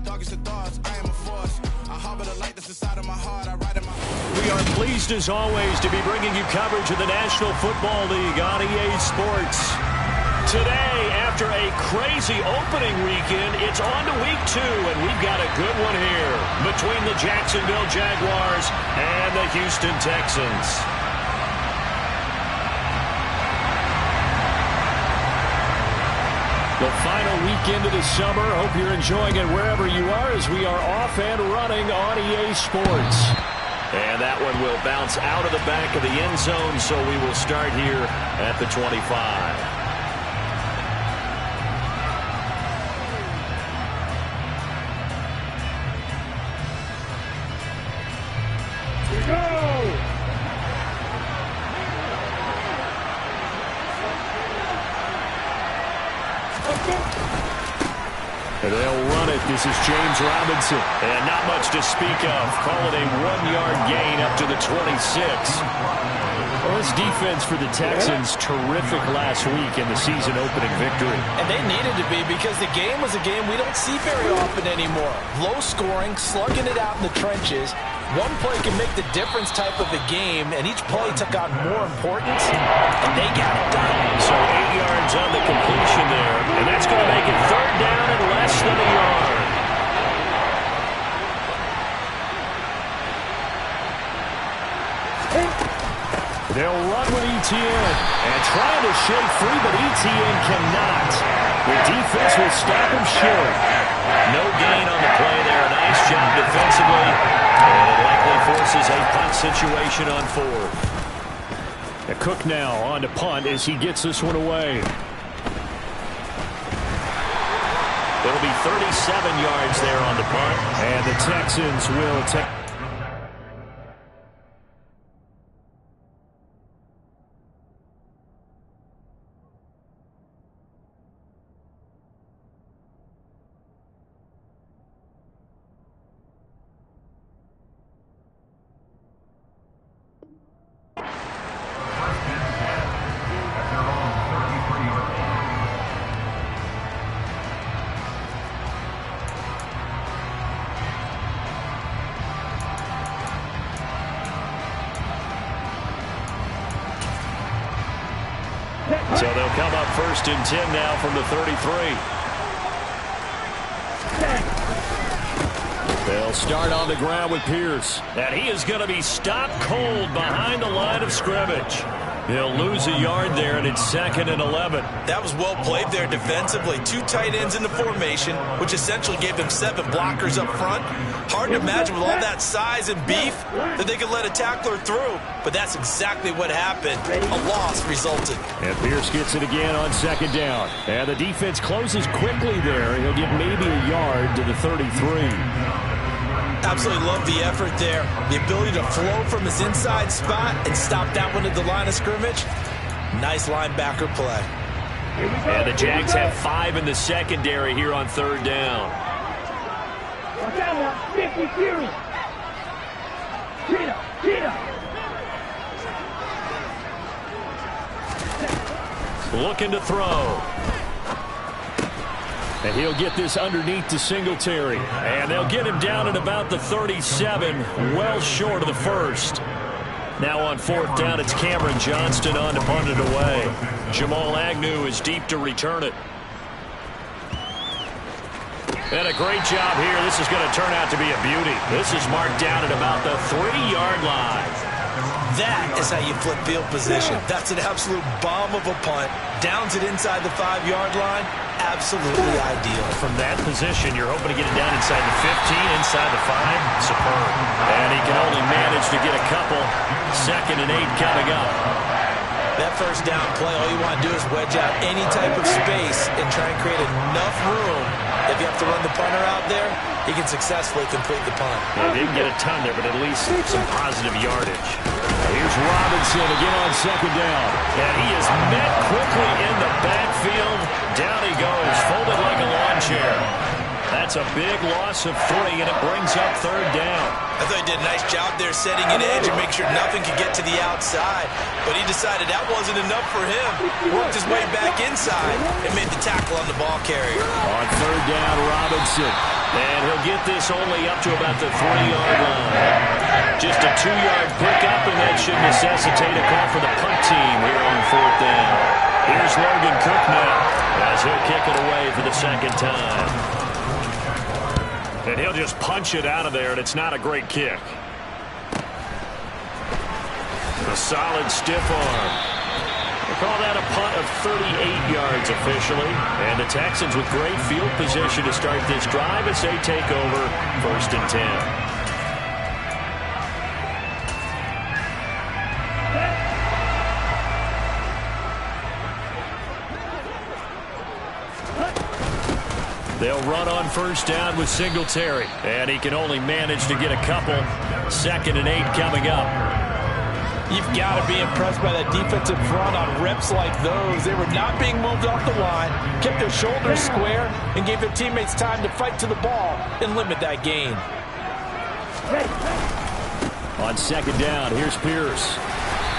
We are pleased as always to be bringing you coverage of the National Football League on EA Sports. Today, after a crazy opening weekend, it's on to week 2, and we've got a good one here between the Jacksonville Jaguars and the Houston Texans. The final weekend of the summer. Hope you're enjoying it wherever you are as we are off and running on EA Sports. And that one will bounce out of the back of the end zone, so we will start here at the 25. They'll run it. This is James Robinson. And not much to speak of. Call it a 1-yard gain up to the 26. Well, this defense for the Texans, terrific last week in the season opening victory. And they needed to be because the game was a game we don't see very often anymore. Low scoring, slugging it out in the trenches. One play can make the difference type of a game, and each play took on more importance, and they got it done. So 8 yards on the completion there, and that's going to make it 3rd down and less than a yard. They'll run with Etienne, and trying to shake free, but Etienne cannot. The defense will stop him short. No gain on the play there. Nice job defensively. And it likely forces a punt situation on 4th. The Cook now on to punt as he gets this one away. It'll be 37 yards there on the punt. And the Texans will take... So they'll come up 1st and 10 now from the 33. They'll start on the ground with Pierce. And he is going to be stopped cold behind the line of scrimmage. He'll lose a yard there, and it's 2nd and 11. That was well played there defensively. 2 tight ends in the formation, which essentially gave them 7 blockers up front. Hard to imagine with all that size and beef that they could let a tackler through. But that's exactly what happened. A loss resulted. And Pierce gets it again on 2nd down. And the defense closes quickly there. He'll get maybe a yard to the 33. Absolutely love the effort there. The ability to flow from his inside spot and stop that one at the line of scrimmage. Nice linebacker play. And the Jags have 5 in the secondary here on 3rd down. Watch out now, 50 Fury. Looking to throw. And he'll get this underneath to Singletary. And they'll get him down at about the 37, well short of the 1st. Now on 4th down, it's Cameron Johnston on to punt it away. Jamal Agnew is deep to return it. And a great job here. This is going to turn out to be a beauty. This is marked down at about the 3-yard line. That is how you flip field position. That's an absolute bomb of a punt. Downs it inside the 5-yard line. Absolutely ideal. From that position, you're hoping to get it down inside the 15, inside the 5. Superb. And he can only manage to get a couple. 2nd and 8 coming up. That 1st down play, all you want to do is wedge out any type of space and try and create enough room. If you have to run the punter out there, he can successfully complete the punt. Yeah, he didn't get a ton there, but at least some positive yardage. Here's Robinson again on 2nd down. And he is met quickly in the backfield. Down he goes, folded like a lawn chair. That's a big loss of 3, and it brings up 3rd down. I thought he did a nice job there setting an edge and make sure nothing could get to the outside. But he decided that wasn't enough for him. Worked his way back inside and made the tackle on the ball carrier. On 3rd down, Robinson. And he'll get this only up to about the 3-yard line. Just a 2-yard pickup, and that should necessitate a call for the punt team here on 4th down. Here's Logan Cook now, as he'll kick it away for the second time. And he'll just punch it out of there, and it's not a great kick. A solid stiff arm. We'll call that a punt of 38 yards officially. And the Texans with great field position to start this drive as they take over 1st and 10. They'll run on 1st down with Singletary. And he can only manage to get a couple. 2nd and 8 coming up. You've got to be impressed by that defensive front on reps like those. They were not being moved off the line, kept their shoulders square, and gave their teammates time to fight to the ball and limit that gain. On 2nd down, here's Pierce.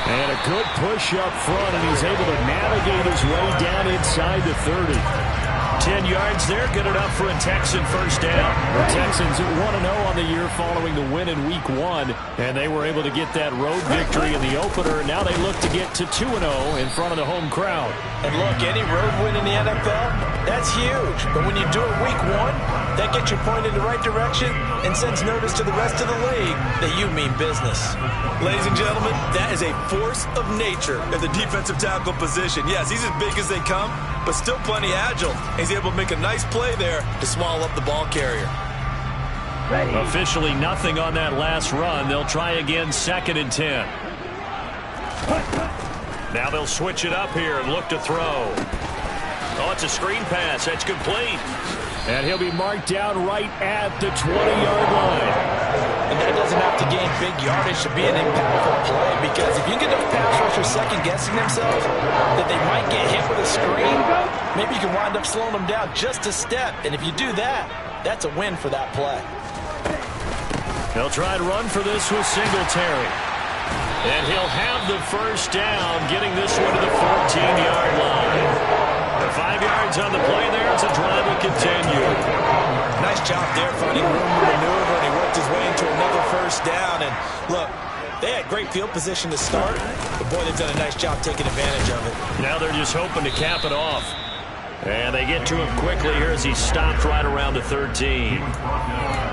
And a good push up front, and he's able to navigate his way down inside the 30. 10 yards there, good enough for a Texan 1st down. The Texans 1-0 on the year following the win in Week 1, and they were able to get that road victory in the opener, and now they look to get to 2-0 in front of the home crowd. And look, any road win in the NFL, that's huge. But when you do it Week 1, that gets you pointed in the right direction and sends notice to the rest of the league that you mean business. Ladies and gentlemen, that is a force of nature at the defensive tackle position. Yes, he's as big as they come, but still plenty agile. He's able to make a nice play there to swallow up the ball carrier. Officially nothing on that last run. They'll try again 2nd and 10. Now they'll switch it up here and look to throw. Oh, it's a screen pass. That's complete. And he'll be marked down right at the 20-yard line. And that doesn't have to gain big yardage to be an impactful play, because if you get those pass rushers second-guessing themselves that they might get hit with a screen, maybe you can wind up slowing them down just a step. And if you do that, that's a win for that play. They'll try and run for this with Singletary. And he'll have the 1st down, getting this one to the 14-yard line. 5 yards on the play there as the drive will continue. Nice job there finding room to maneuver, and he worked his way into another 1st down. And look, they had great field position to start, but boy, they've done a nice job taking advantage of it. Now they're just hoping to cap it off. And they get to him quickly here as he stopped right around the 13.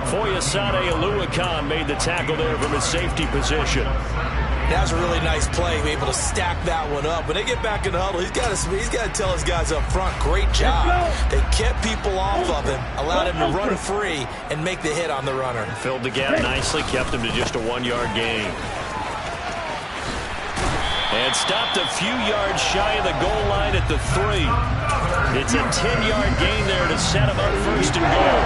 Foyesade Oluwakan made the tackle there from his safety position. That was a really nice play, able to stack that one up. When they get back in the huddle, he's got to tell his guys up front, great job. They kept people off of him, allowed him to run free and make the hit on the runner. Filled the gap nicely, kept him to just a 1-yard gain. And stopped a few yards shy of the goal line at the 3. It's a 10-yard gain there to set him up 1st and goal.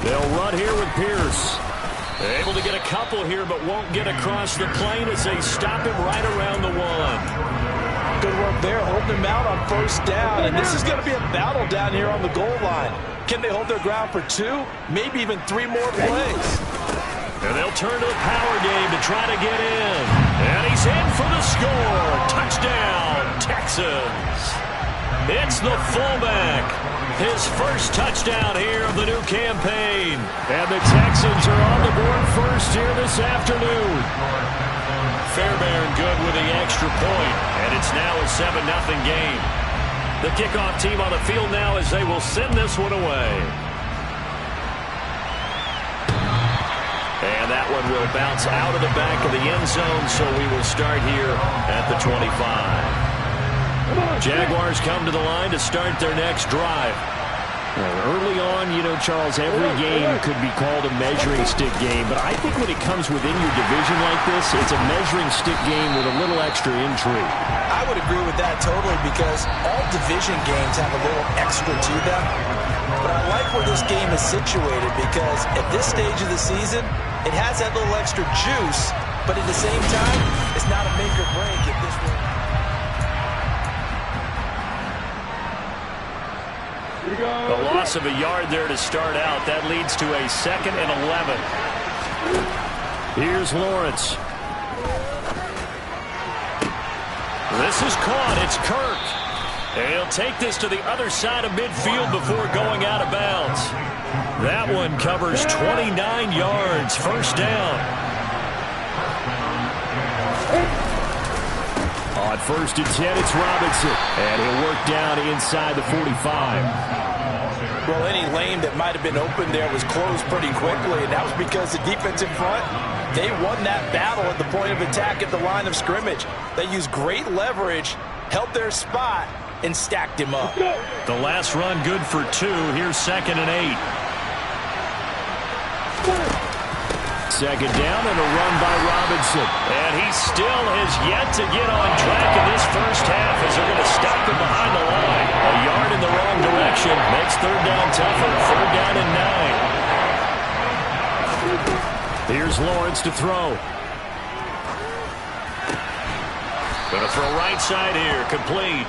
They'll run here with Pierce. Able to get a couple here, but won't get across the plane as they stop him right around the 1. Good work there, holding him out on 1st down. And this is going to be a battle down here on the goal line. Can they hold their ground for 2, maybe even 3 more plays? And they'll turn to the power game to try to get in. And he's in for the score. Touchdown, Texans. It's the fullback. His 1st touchdown here of the new campaign. And the Texans are on the board 1st here this afternoon. Fairbairn good with the extra point. And it's now a 7-0 game. The kickoff team on the field now as they will send this one away. And that one will bounce out of the back of the end zone, so we will start here at the 25. Jaguars come to the line to start their next drive. Early on, you know, Charles, every game could be called a measuring stick game, but I think when it comes within your division like this, it's a measuring stick game with a little extra intrigue. I would agree with that totally, because all division games have a little extra to them. But I like where this game is situated, because at this stage of the season, it has that little extra juice, but at the same time, it's not a make or break if this will. A loss of a yard there to start out. That leads to a 2nd and 11. Here's Lawrence. This is caught. It's Kirk. And he'll take this to the other side of midfield before going out of bounds. That one covers 29 yards. First down. On first and 10, it's Robinson. And he'll work down inside the 45. Well, any lane that might have been open there was closed pretty quickly, and that was because the defensive front, they won that battle at the point of attack at the line of scrimmage. They used great leverage, held their spot, and stacked him up. The last run good for 2. Here's 2nd and 8. Second down and a run by Robinson. And he still has yet to get on track in this first half as they're going to stop him behind the line. A yard in the wrong direction makes third down tougher. Third down and 9. Here's Lawrence to throw. Going to throw right side here. Complete.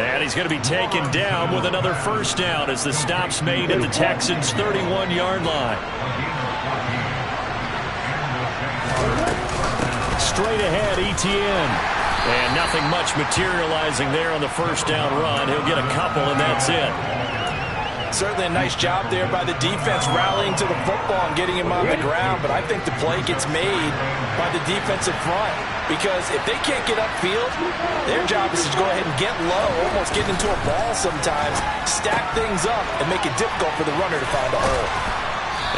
And he's going to be taken down with another first down as the stop's made at the Texans' 31-yard line. Straight ahead, Etienne. And nothing much materializing there on the first down run. He'll get a couple, and that's it. Certainly a nice job there by the defense rallying to the football and getting him on the ground. But I think the play gets made by the defensive front. Because if they can't get upfield, their job is to go ahead and get low, almost get into a ball sometimes, stack things up, and make it difficult for the runner to find a hole.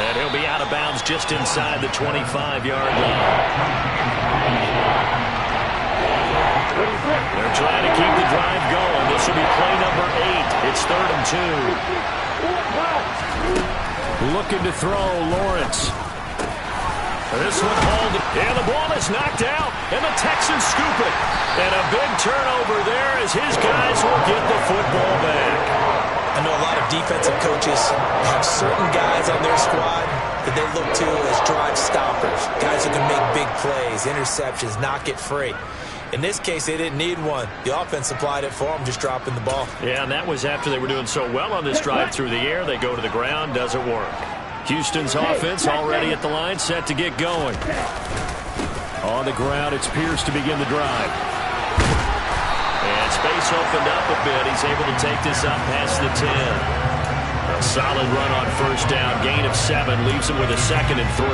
And he'll be out of bounds just inside the 25-yard line. They're trying to keep the drive going. This will be play number 8. It's 3rd and 2. Looking to throw, Lawrence. This one hauled, and the ball is knocked out, and the Texans scoop it. And a big turnover there as his guys will get the football back. I know a lot of defensive coaches have certain guys on their squad that they look to as drive stoppers, guys who can make big plays, interceptions, knock it free. In this case, they didn't need one. The offense supplied it for them, just dropping the ball. Yeah, and that was after they were doing so well on this drive through the air. They go to the ground, doesn't work. Houston's offense already at the line, set to get going. On the ground, it's Pierce to begin the drive. And space opened up a bit. He's able to take this up past the 10. A solid run on first down. Gain of 7 leaves him with a 2nd and 3.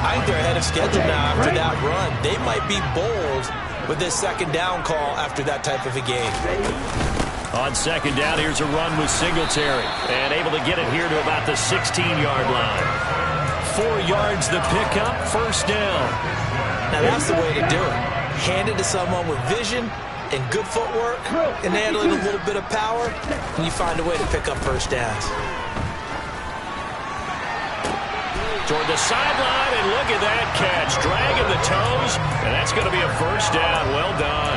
I think they're ahead of schedule now after that run. They might be bold with this second down call after that type of a game. On second down, here's a run with Singletary. And able to get it here to about the 16-yard line. 4 yards the pickup, first down. Now that's the way to do it. Hand it to someone with vision and good footwork and handling a little bit of power, and you find a way to pick up first downs. Toward the sideline, and look at that catch. Dragging the toes, and that's going to be a first down. Well done.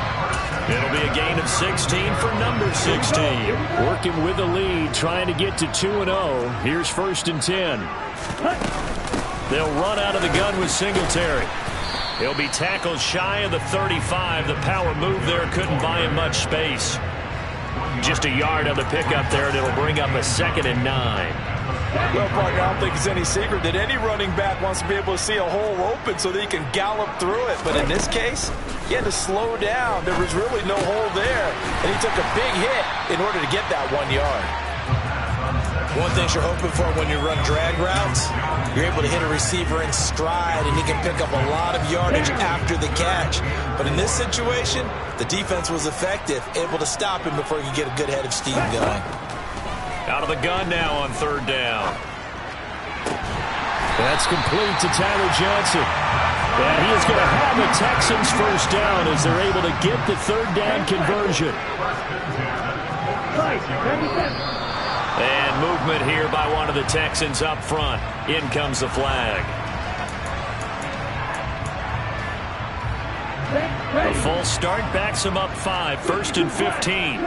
It'll be a gain of 16 for number 16. Working with the lead, trying to get to 2-0. Here's 1st and 10. They'll run out of the gun with Singletary. He'll be tackled shy of the 35. The power move there couldn't buy him much space. Just a yard on the pickup there, and it'll bring up a 2nd and 9. Well, partner, I don't think it's any secret that any running back wants to be able to see a hole open so that he can gallop through it. But in this case, he had to slow down. There was really no hole there, and he took a big hit in order to get that 1 yard. One thing you're hoping for when you run drag routes, you're able to hit a receiver in stride, and he can pick up a lot of yardage after the catch. But in this situation, the defense was effective, able to stop him before he could get a good head of steam going. Out of the gun now on third down. That's complete to Tyler Johnson. And he is going to have the Texans first down as they're able to get the third down conversion. And movement here by one of the Texans up front. In comes the flag. A full start backs him up 5. 1st and 15.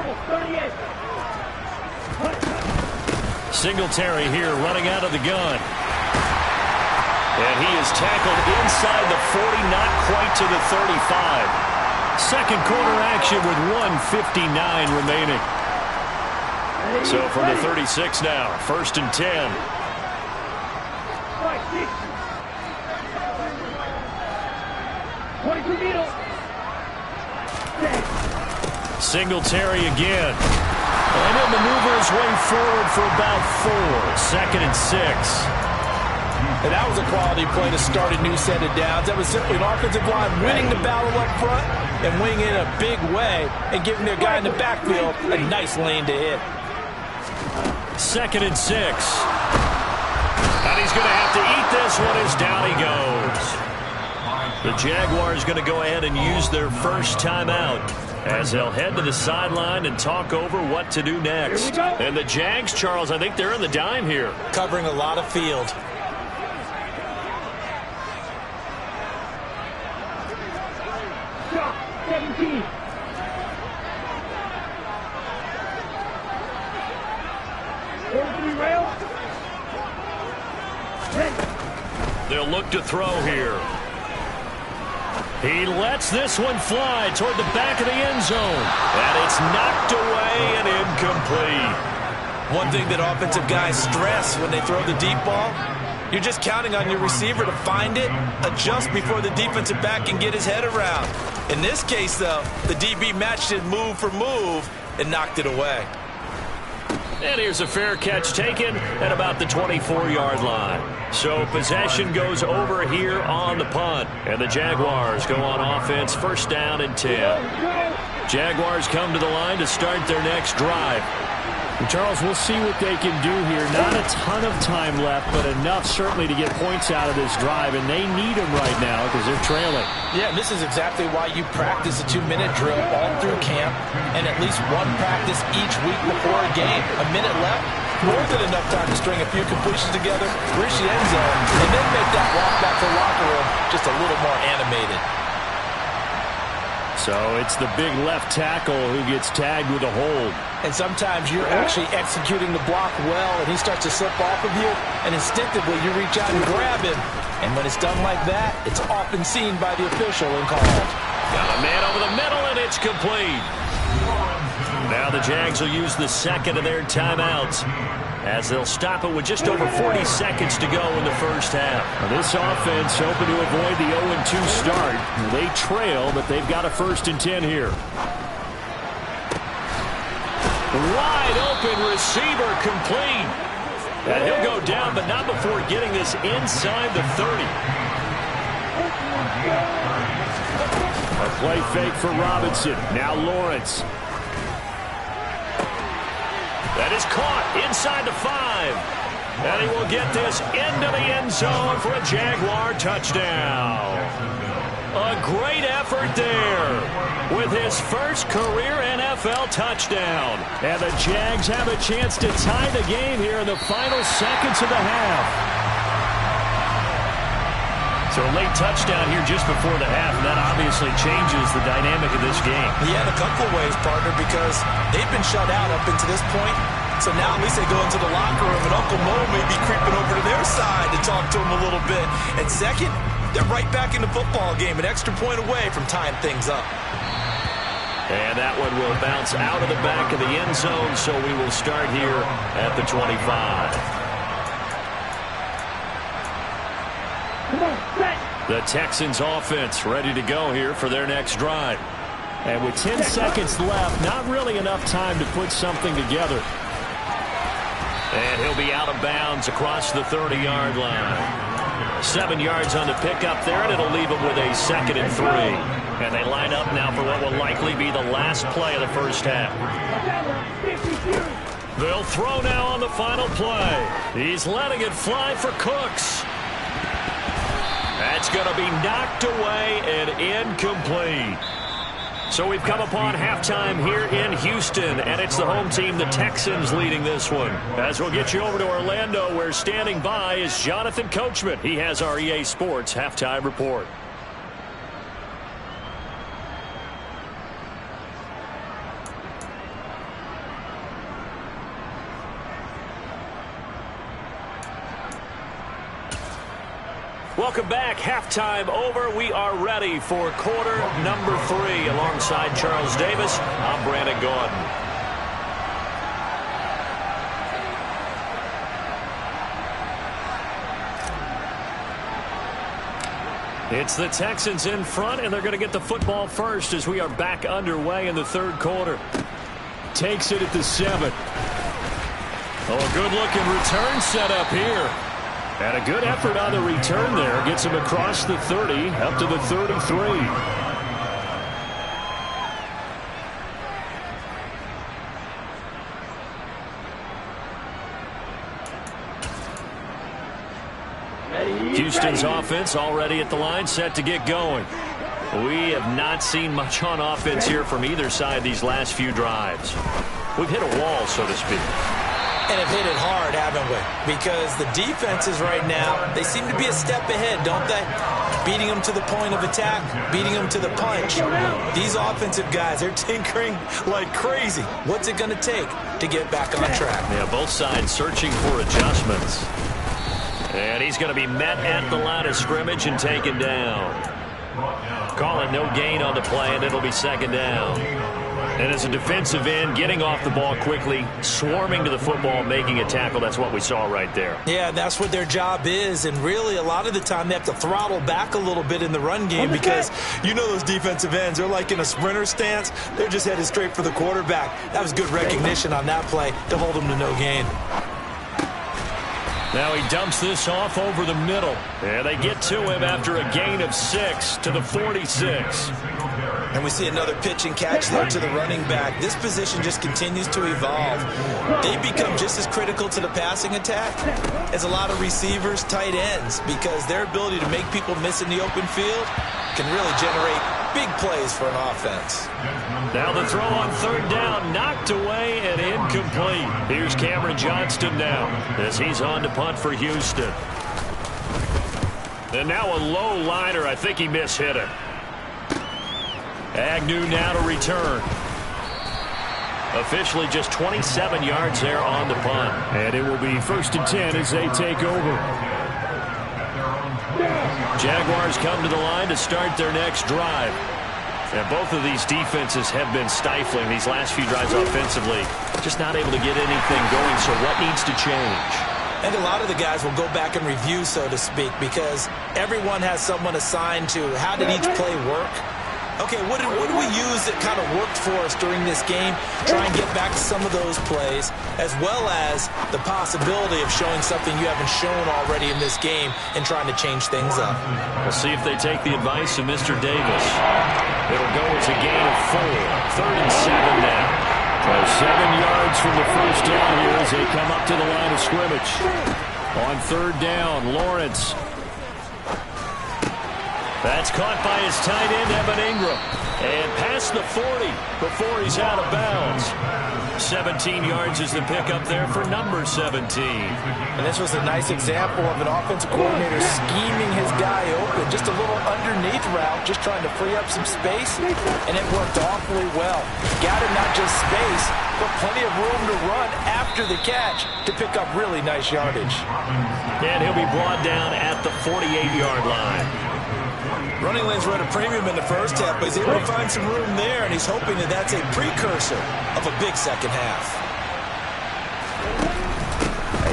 Singletary here running out of the gun. And he is tackled inside the 40, not quite to the 35. Second quarter action with 1:59 remaining. So from the 36 now, 1st and 10. Singletary again. And he'll maneuver his way forward for about 4. 2nd and 6. And that was a quality play to start a new set of downs. That was simply an offensive line winning the battle up front and winning in a big way and giving their guy in the backfield a nice lane to hit. 2nd and 6. And he's going to have to eat this one as down he goes. The Jaguars going to go ahead and use their first timeout as they'll head to the sideline and talk over what to do next. And the Jags, Charles, I think they're in the dime here. Covering a lot of field. Stop. 17. They'll look to throw here. He lets this one fly toward the back of the end zone. And it's knocked away and incomplete. One thing that offensive guys stress when they throw the deep ball, you're just counting on your receiver to find it, adjust before the defensive back can get his head around. In this case, though, the DB matched it move for move and knocked it away. And here's a fair catch taken at about the 24-yard line. So possession goes over here on the punt. And the Jaguars go on offense, 1st down and 10. Jaguars come to the line to start their next drive. And Charles, we'll see what they can do here. Not a ton of time left, but enough certainly to get points out of this drive, and they need them right now because they're trailing. Yeah, this is exactly why you practice a 2-minute drill all through camp and at least one practice each week before a game. A minute left, more than enough time to string a few completions together, reach the end zone, and then make that walk back to the locker room just a little more animated. So it's the big left tackle who gets tagged with a hold. And sometimes you're actually executing the block well, and he starts to slip off of you, and instinctively you reach out and grab him. And when it's done like that, it's often seen by the official and called. Got a man over the middle, and it's complete. Now the Jags will use the second of their timeouts as they'll stop it with just over 40 seconds to go in the first half. Now this offense hoping to avoid the 0-2 start. They trail, but they've got a 1st and 10 here. Wide open receiver complete. And he'll go down, but not before getting this inside the 30. A play fake for Robinson. Now Lawrence. That is caught inside the 5. And he will get this into the end zone for a Jaguar touchdown. A great effort there with his first career NFL touchdown. And the Jags have a chance to tie the game here in the final seconds of the half. So a late touchdown here just before the half, and that obviously changes the dynamic of this game. Yeah, in a couple of ways, partner, because they've been shut out up until this point. So now at least they go into the locker room, and Uncle Mo may be creeping over to their side to talk to him a little bit. And second, they're right back in the football game, an extra point away from tying things up. And that one will bounce out of the back of the end zone, so we will start here at the 25. The Texans offense ready to go here for their next drive. And with 10 seconds left, not really enough time to put something together. And he'll be out of bounds across the 30-yard line. 7 yards on the pickup there, and it'll leave him with a 2nd and 3. And they line up now for what will likely be the last play of the first half. They'll throw now on the final play. He's letting it fly for Cooks. That's going to be knocked away and incomplete. So we've come upon halftime here in Houston, and it's the home team, the Texans, leading this one. As we'll get you over to Orlando, where standing by is Jonathan Coachman. He has our EA Sports halftime report. Welcome back. Halftime over. We are ready for quarter number 3. Alongside Charles Davis, I'm Brandon Gordon. It's the Texans in front, and they're going to get the football first as we are back underway in the third quarter. takes it at the 7. Oh, a good-looking return set up here. And a good effort on the return there. Gets him across the 30, up to the 33. Houston's offense already at the line, set to get going. We have not seen much on offense here from either side these last few drives. We've hit a wall, so to speak. And have hit it hard, haven't we? Because the defenses right now, they seem to be a step ahead, don't they? Beating them to the point of attack, beating them to the punch. These offensive guys, they're tinkering like crazy. What's it going to take to get back on track? Yeah, both sides searching for adjustments. And he's going to be met at the line of scrimmage and taken down. Calling no gain on the play, and it'll be second down. And as a defensive end, getting off the ball quickly, swarming to the football, making a tackle, that's what we saw right there. Yeah, that's what their job is, and really a lot of the time they have to throttle back a little bit in the run game because you know those defensive ends, they're like in a sprinter stance. They're just headed straight for the quarterback. That was good recognition on that play to hold them to no gain. Now he dumps this off over the middle. And they get to him after a gain of 6 to the 46. And we see another pitch and catch there to the running back. This position just continues to evolve. They become just as critical to the passing attack as a lot of receivers, tight ends, because their ability to make people miss in the open field can really generate big plays for an offense. Now the throw on third down, knocked away and incomplete. Here's Cameron Johnston now as he's on to punt for Houston. And now a low liner. I think he mishit it. Agnew now to return. Officially just 27 yards there on the punt. And it will be 1st and 10 as they take over. Jaguars come to the line to start their next drive. And both of these defenses have been stifling these last few drives offensively. Just not able to get anything going, so what needs to change? And a lot of the guys will go back and review, so to speak, because everyone has someone assigned to how did each play work. Okay, what did we use that kind of worked for us during this game? Try and get back to some of those plays, as well as the possibility of showing something you haven't shown already in this game and trying to change things up. We'll see if they take the advice of Mr. Davis. It'll go as a gain of 4. 3rd and 7 now. So 7 yards from the first down here as they come up to the line of scrimmage. On 3rd down, Lawrence. That's caught by his tight end, Evan Ingram. And past the 40 before he's out of bounds. 17 yards is the pickup there for number 17. And this was a nice example of an offensive coordinator scheming his guy open. Just a little underneath route, just trying to free up some space. And it worked awfully well. Got him not just space, but plenty of room to run after the catch to pick up really nice yardage. And he'll be brought down at the 48-yard line. Running lanes were at a premium in the first half, but he's able to find some room there, and he's hoping that that's a precursor of a big second half.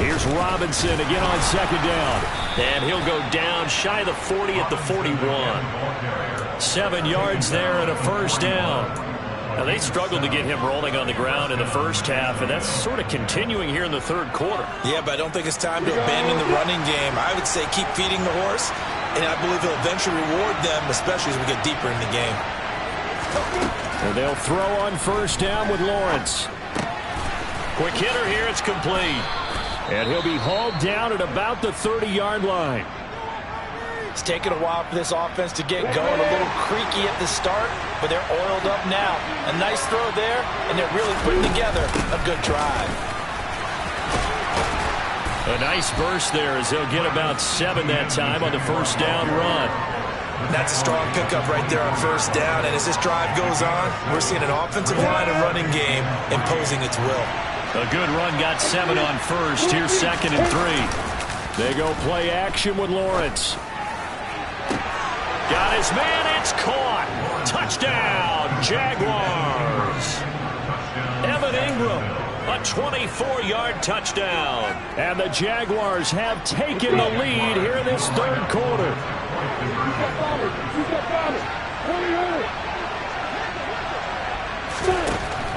Here's Robinson again on 2nd down. And he'll go down shy of the 40 at the 41. 7 yards there and a 1st down. Now, they struggled to get him rolling on the ground in the first half, and that's sort of continuing here in the 3rd quarter. Yeah, but I don't think it's time to abandon the running game. I would say keep feeding the horse, and I believe he'll eventually reward them, especially as we get deeper in the game. And they'll throw on 1st down with Lawrence. Quick hitter here, it's complete. And he'll be hauled down at about the 30-yard line. It's taken a while for this offense to get going. A little creaky at the start, but they're oiled up now. A nice throw there, and they're really putting together a good drive. A nice burst there as they'll get about 7 that time on the 1st down run. That's a strong pickup right there on 1st down, and as this drive goes on, we're seeing an offensive line and running game imposing its will. A good run got 7 on 1st. Here's 2nd and 3. They go play action with Lawrence. Got his man, it's caught. Touchdown, Jaguars. Evan Ingram, a 24-yard touchdown. And the Jaguars have taken the lead here in this 3rd quarter.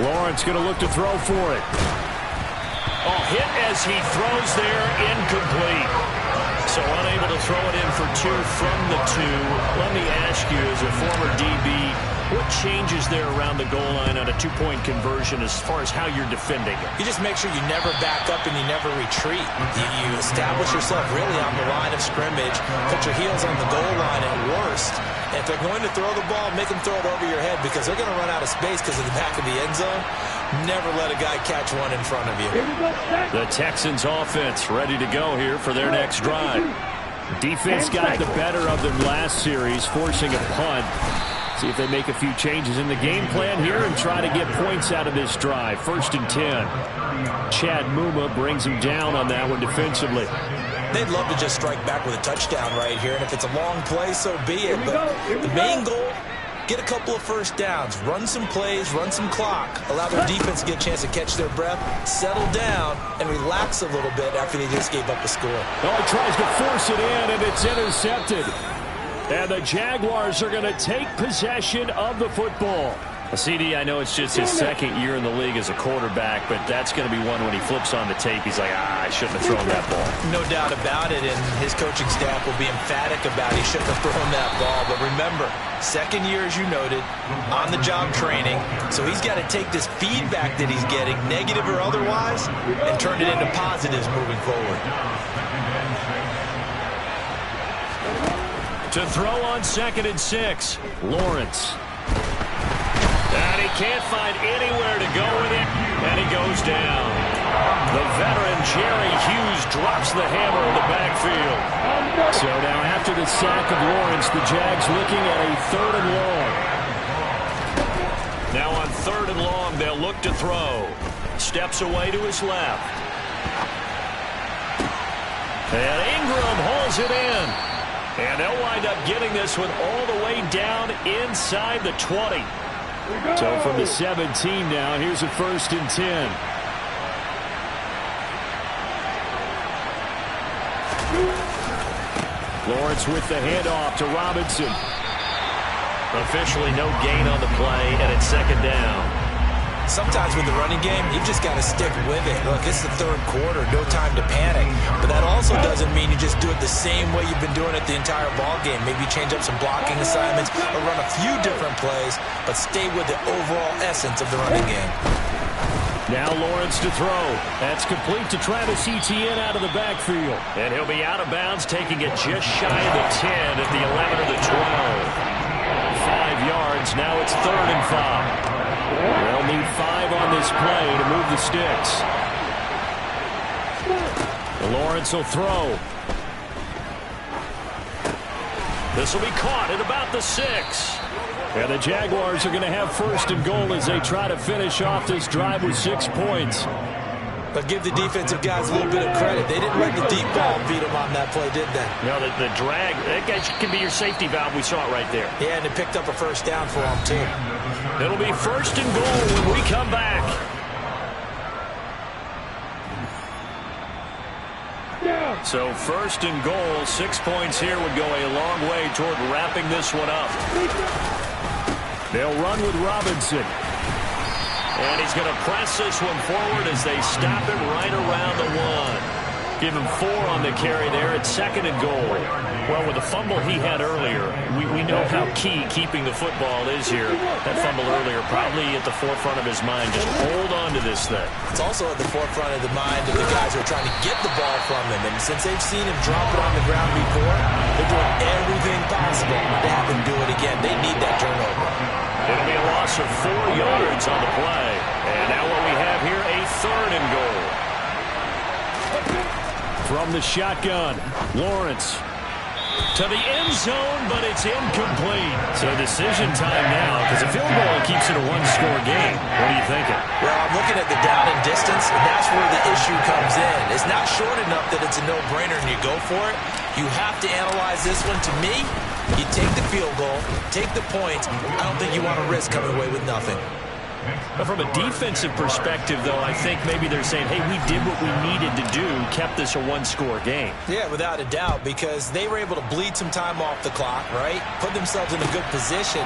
Lawrence going to look to throw for it. Oh, hit as he throws there, incomplete. So unable to throw it in for 2 from the 2. Let me ask you, as a former DB, what changes there around the goal line on a 2-point conversion as far as how you're defending it? You just make sure you never back up and you never retreat. You establish yourself really on the line of scrimmage, put your heels on the goal line at worst. And if they're going to throw the ball, make them throw it over your head because they're going to run out of space because of the back of the end zone. Never let a guy catch one in front of you. The Texans offense ready to go here for their next drive. Defense got the better of them last series, forcing a punt. See if they make a few changes in the game plan here and try to get points out of this drive. 1st and 10. Chad Muma brings him down on that one defensively. They'd love to just strike back with a touchdown right here, and if it's a long play, so be it. But the main goal, get a couple of first downs, run some plays, run some clock, allow their defense to get a chance to catch their breath, settle down, and relax a little bit after they just gave up a score. Oh, he tries to force it in, and it's intercepted. And the Jaguars are going to take possession of the football. CD, I know it's just his 2nd year in the league as a quarterback, but that's going to be one when he flips on the tape. He's like, I shouldn't have thrown that ball. No doubt about it, and his coaching staff will be emphatic about he shouldn't have thrown that ball. But remember, 2nd year, as you noted, on-the-job training. So he's got to take this feedback that he's getting, negative or otherwise, and turn it into positives moving forward. To throw on 2nd and 6, Lawrence. And he can't find anywhere to go with it, and he goes down. The veteran Jerry Hughes drops the hammer in the backfield. So now after the sack of Lawrence, the Jags looking at a 3rd and long. Now on 3rd and long, they'll look to throw. Steps away to his left. And Ingram holds it in. And they'll wind up getting this one all the way down inside the 20. So from the 17 now, here's a 1st and 10. Lawrence with the handoff to Robinson. Officially no gain on the play, and it's 2nd down. Sometimes with the running game, you've just got to stick with it. Look, it's the 3rd quarter, no time to panic. But that also doesn't mean you just do it the same way you've been doing it the entire ball game. Maybe change up some blocking assignments or run a few different plays, but stay with the overall essence of the running game. Now Lawrence to throw. That's complete to Travis Etienne out of the backfield. And he'll be out of bounds, taking it just shy of the 10 at the 11 or the 12. 5 yards. Now it's 3rd and 5. They'll need 5 on this play to move the sticks. Lawrence will throw. This will be caught at about the 6. And the Jaguars are going to have 1st and goal as they try to finish off this drive with 6 points. But give the defensive guys a little bit of credit. They didn't let the deep ball beat them on that play, did they? No, the drag, that can be your safety valve. We saw it right there. Yeah, and it picked up a 1st down for them, too. It'll be 1st and goal when we come back. So 1st and goal, 6 points here would go a long way toward wrapping this one up. They'll run with Robinson. And he's going to press this one forward as they stop him right around the 1. Give him 4 on the carry there at 2nd and goal. Well, with the fumble he had earlier, we know how key keeping the football is here. That fumble earlier probably at the forefront of his mind. Just hold on to this thing. It's also at the forefront of the mind of the guys who are trying to get the ball from him. And since they've seen him drop it on the ground before, they're doing everything possible to have him do it again. They need that turnover. It'll be a loss of 4 yards on the play. And now what we have here, a 3rd and goal. From the shotgun, Lawrence to the end zone, but it's incomplete. So decision time now, because a field goal keeps it a 1-score game. What are you thinking? Well, I'm looking at the down and distance, and that's where the issue comes in. It's not short enough that it's a no-brainer and you go for it. You have to analyze this one. To me, you take the field goal, take the points. I don't think you want to risk coming away with nothing. But from a defensive perspective, though, I think maybe they're saying, hey, we did what we needed to do, kept this a one-score game. Yeah, without a doubt, because they were able to bleed some time off the clock, right? Put themselves in a good position,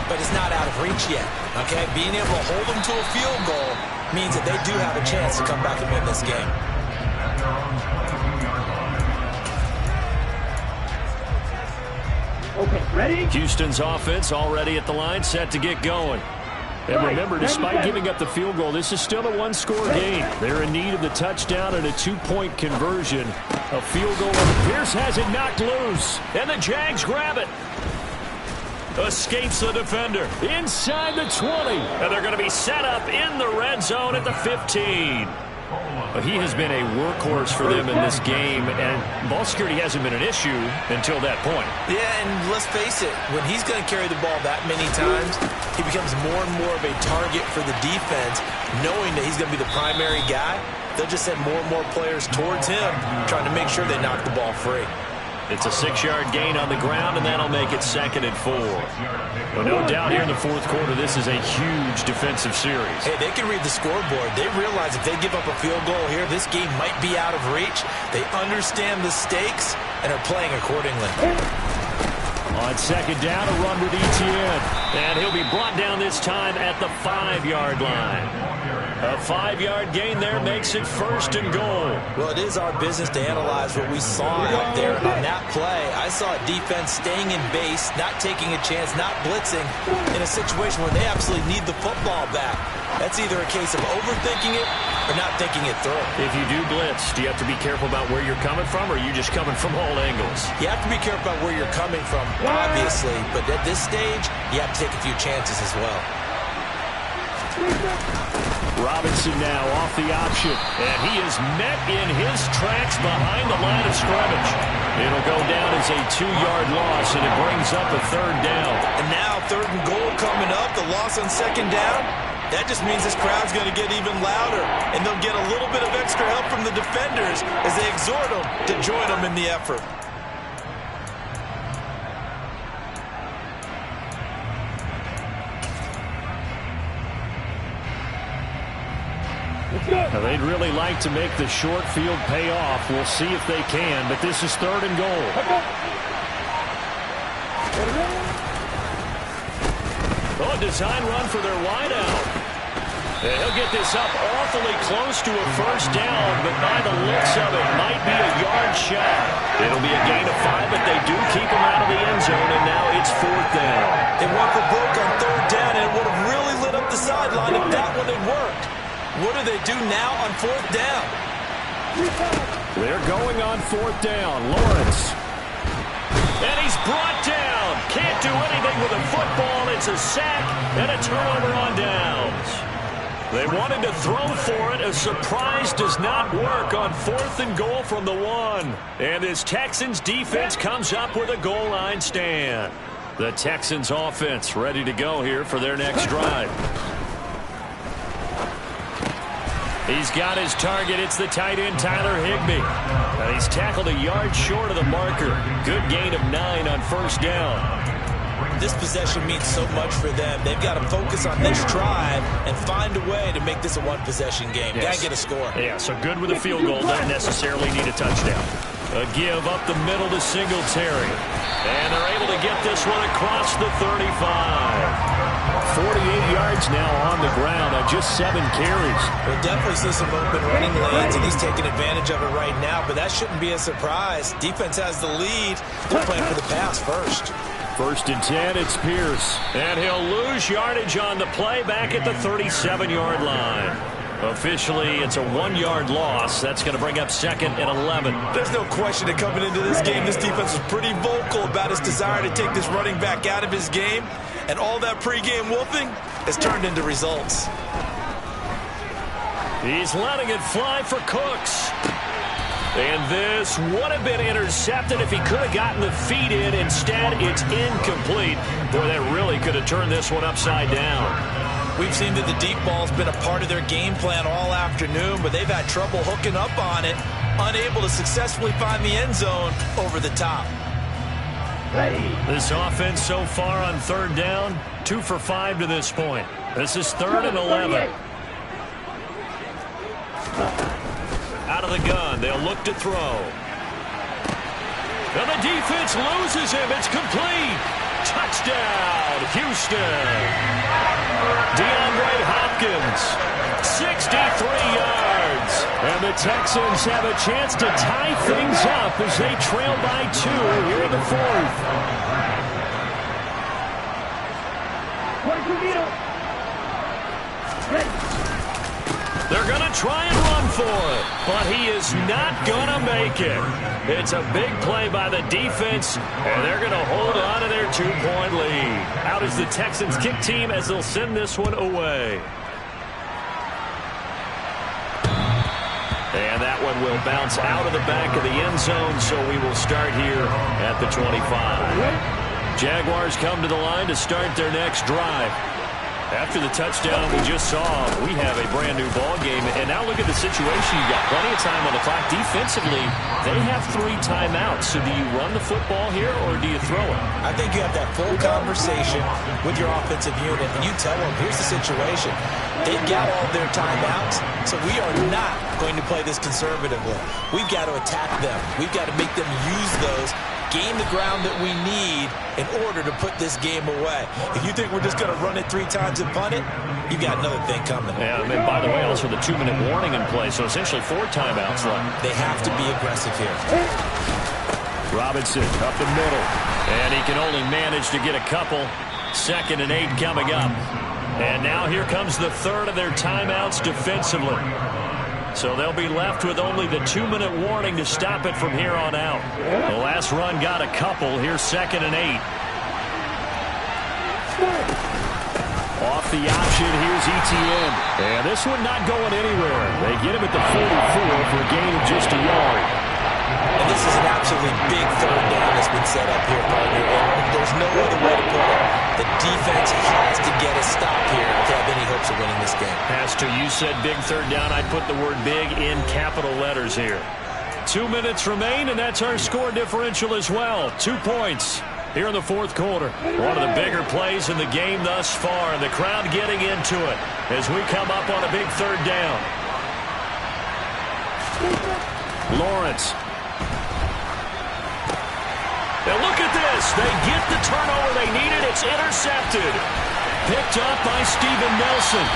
but it's not out of reach yet, okay? Being able to hold them to a field goal means that they do have a chance to come back and win this game. Okay, ready? Houston's offense already at the line, set to get going. And remember, despite giving up the field goal, this is still a one-score game. They're in need of the touchdown and a two-point conversion. A field goal. Pierce has it knocked loose. And the Jags grab it. Escapes the defender. Inside the 20. And they're going to be set up in the red zone at the 15. He has been a workhorse for them in this game, and ball security hasn't been an issue until that point. Yeah, and let's face it, when he's going to carry the ball that many times, he becomes more and more of a target for the defense, knowing that he's going to be the primary guy. They'll just send more and more players towards him, trying to make sure they knock the ball free. It's a 6-yard gain on the ground, and that'll make it 2nd and 4. Well, no doubt here in the fourth quarter, this is a huge defensive series. Hey, they can read the scoreboard. They realize if they give up a field goal here, this game might be out of reach. They understand the stakes and are playing accordingly. On 2nd down, a run with Etienne. And he'll be brought down this time at the 5-yard line. A 5-yard gain there makes it 1st and goal. Well, it is our business to analyze what we saw out there. And on that play, I saw a defense staying in base, not taking a chance, not blitzing in a situation where they absolutely need the football back. That's either a case of overthinking it or not thinking it through. If you do blitz, do you have to be careful about where you're coming from, or are you just coming from all angles? You have to be careful about where you're coming from, obviously. But at this stage, you have to take a few chances as well. Robinson now off the option, and he is met in his tracks behind the line of scrimmage. It'll go down as a 2-yard loss, and it brings up a 3rd down. And now 3rd and goal coming up, the loss on 2nd down. That just means this crowd's going to get even louder, and they'll get a little bit of extra help from the defenders as they exhort them to join them in the effort. Now, they'd really like to make the short field pay off. We'll see if they can, but this is 3rd and goal. Oh, design run for their wideout. And he'll get this up awfully close to a 1st down, but by the looks of it, might be a yard shy. It'll be a gain of 5, but they do keep him out of the end zone, and now it's 4th down. They went for broke on 3rd down, and it would have really lit up the sideline if that one had worked. What do they do now on 4th down? They're going on 4th down. Lawrence. And he's brought down. Can't do anything with a football. It's a sack and a turnover on downs. They wanted to throw for it. A surprise does not work on 4th and goal from the 1. And this Texans defense comes up with a goal line stand. The Texans offense ready to go here for their next drive. He's got his target. It's the tight end, Tyler Higbee. And he's tackled a yard short of the marker. Good gain of 9 on 1st down. This possession means so much for them. They've got to focus on this drive and find a way to make this a one-possession game. Yes. Got to get a score. Yeah, so good with a field goal. Doesn't necessarily need a touchdown. A give up the middle to Singletary. And they're able to get this one across the 35. 48 yards now on the ground on just 7 carries. We'll definitely see some open running lanes, and he's taking advantage of it right now, but that shouldn't be a surprise. Defense has the lead. They're playing for the pass first. 1st and 10, it's Pierce. And he'll lose yardage on the play back at the 37-yard line. Officially, it's a 1-yard loss. That's going to bring up 2nd and 11. There's no question that coming into this game, this defense was pretty vocal about his desire to take this running back out of his game. And all that pregame wolfing has turned into results. He's letting it fly for Cooks. And this would have been intercepted if he could have gotten the feet in. Instead, it's incomplete. Boy, that really could have turned this one upside down. We've seen that the deep ball's been a part of their game plan all afternoon, but they've had trouble hooking up on it, unable to successfully find the end zone over the top. This offense so far on 3rd down, 2 for 5 to this point. This is 3rd and 11. Out of the gun, they'll look to throw. And the defense loses him. It's complete. Touchdown, Houston. DeAndre Hopkins, 63 yards. And the Texans have a chance to tie things up as they trail by 2 here in the 4th. They're going to try and run for it, but he is not going to make it. It's a big play by the defense, and they're going to hold on to their 2-point lead. Out is the Texans kick team as they'll send this one away. And that one will bounce out of the back of the end zone, so we will start here at the 25. Jaguars come to the line to start their next drive. After the touchdown we just saw, we have a brand-new ball game. And now look at the situation. You've got plenty of time on the clock. Defensively, they have 3 timeouts. So do you run the football here or do you throw it? I think you have that full conversation with your offensive unit, and you tell them, here's the situation. They've got all their timeouts, so we are not going to play this conservatively. We've got to attack them. We've got to make them use those, gain the ground that we need in order to put this game away. If you think we're just going to run it 3 times and punt it, you've got another thing coming. Yeah, and by the way, also the 2-minute warning in play, so essentially 4 timeouts left. They have to be aggressive here. Robinson up the middle, and he can only manage to get a couple. 2nd and 8 coming up. And now here comes the 3rd of their timeouts defensively. So they'll be left with only the 2-minute warning to stop it from here on out. The last run got a couple. Here's 2nd and 8. Off the option, here's Etienne. And this one not going anywhere. They get him at the 44 for a gain of just a yard. And this is an absolutely big 3rd down that's been set up here, partner. And there's no other way to put it. The defense has to get a stop here to have any hopes of winning this game. Has to. You said big 3rd down. I'd put the word big in capital letters here. 2 minutes remain, and that's our score differential as well. 2 points here in the 4th quarter. One of the bigger plays in the game thus far, and the crowd getting into it as we come up on a big 3rd down. Lawrence. Now look at this. They get the turnover they needed. It's intercepted. Picked up by Steven Nelson.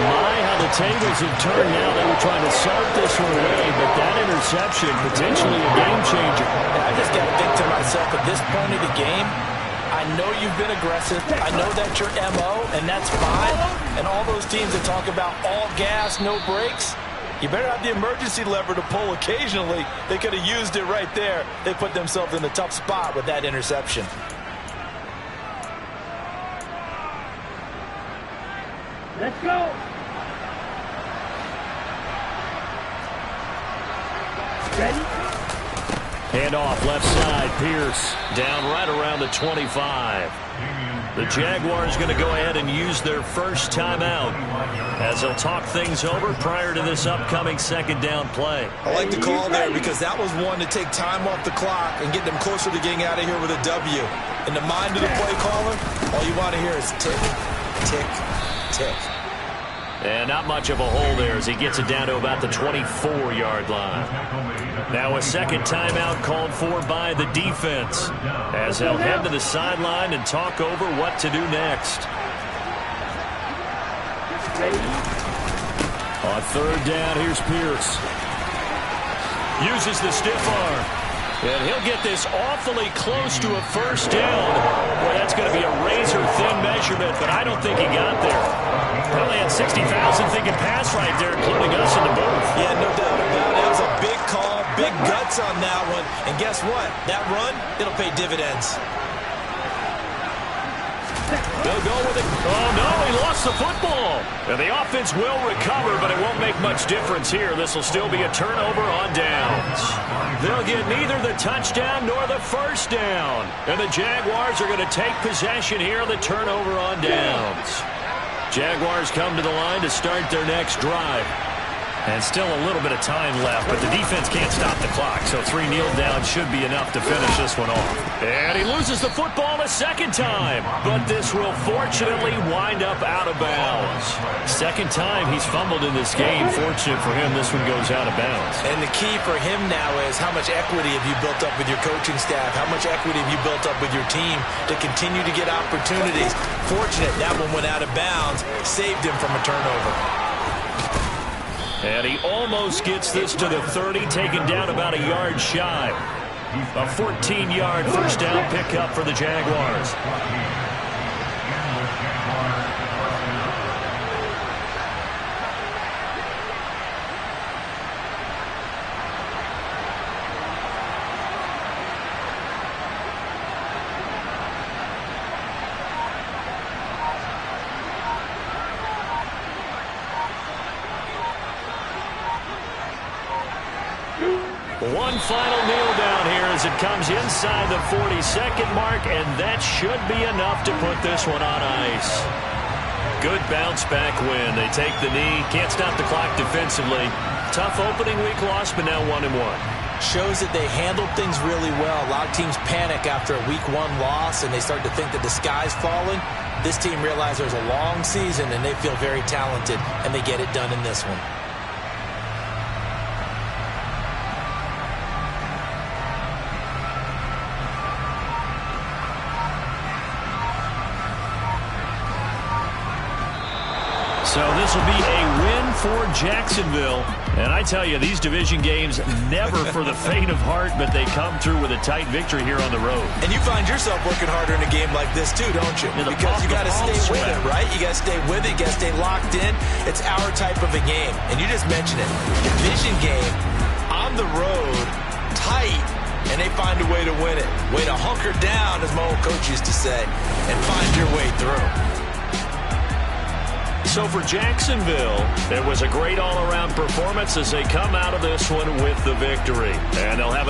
My, how the tables have turned now. They were trying to salt this one away, but that interception, potentially a game changer. I just got to think to myself, at this point of the game, I know you've been aggressive. I know that's your MO, and that's fine. And all those teams that talk about all gas, no brakes, you better have the emergency lever to pull occasionally. They could have used it right there. They put themselves in a tough spot with that interception. Let's go. Ready? Handoff left side. Pierce down right around the 25. The Jaguars going to go ahead and use their first timeout as they'll talk things over prior to this upcoming 2nd down play. I like the call there because that was one to take time off the clock and get them closer to getting out of here with a W. In the mind of the play caller, all you want to hear is tick, tick, tick. And not much of a hole there as he gets it down to about the 24-yard line. Now a 2nd timeout called for by the defense as they'll head to the sideline and talk over what to do next. On 3rd down, here's Pierce. Uses the stiff arm. And he'll get this awfully close to a 1st down. Boy, that's going to be a razor-thin measurement, but I don't think he got there. Probably had 60,000 thinking pass right there, including us in the booth. Yeah, no doubt about it. It was a big call, big guts on that one. And guess what? That run, it'll pay dividends. They'll go with it. Oh, no, he lost the football. And the offense will recover, but it won't make much difference here. This will still be a turnover on downs. They'll get neither the touchdown nor the 1st down. And the Jaguars are going to take possession here on the turnover on downs. Jaguars come to the line to start their next drive. And still a little bit of time left, but the defense can't stop the clock, so 3 kneel down should be enough to finish this one off. And he loses the football a second time, but this will fortunately wind up out of bounds. Second time he's fumbled in this game. Fortunate for him, this one goes out of bounds. And the key for him now is how much equity have you built up with your coaching staff? How much equity have you built up with your team to continue to get opportunities? Fortunate that one went out of bounds, saved him from a turnover. And he almost gets this to the 30, taken down about a yard shy. A 14-yard first down pickup for the Jaguars. One final kneel down here as it comes inside the 40-second mark, and that should be enough to put this one on ice. Good bounce-back win. They take the knee, can't stop the clock defensively. Tough opening week loss, but now 1-1. Shows that they handled things really well. A lot of teams panic after a week 1 loss, and they start to think that the sky's falling. This team realized there's a long season, and they feel very talented, and they get it done in this one. So this will be a win for Jacksonville. And I tell you, these division games, never for the faint of heart, but they come through with a tight victory here on the road. And you find yourself working harder in a game like this too, don't you? Because you got to stay with it, right? You got to stay with it. You got to stay locked in. It's our type of a game. And you just mentioned it. Division game, on the road, tight, and they find a way to win it. Way to hunker down, as my old coach used to say, and find your way through. So for Jacksonville, it was a great all-around performance as they come out of this one with the victory. And they'll have